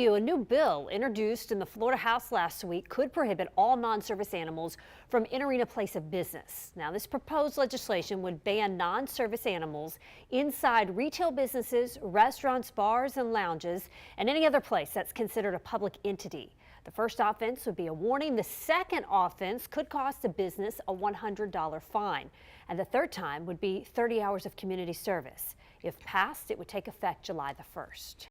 A new bill introduced in the Florida House last week could prohibit all non-service animals from entering a place of business. Now, this proposed legislation would ban non-service animals inside retail businesses, restaurants, bars, and lounges, and any other place that's considered a public entity. The first offense would be a warning. The second offense could cost a business a $100 fine. And the third time would be 30 hours of community service. If passed, it would take effect July the 1st.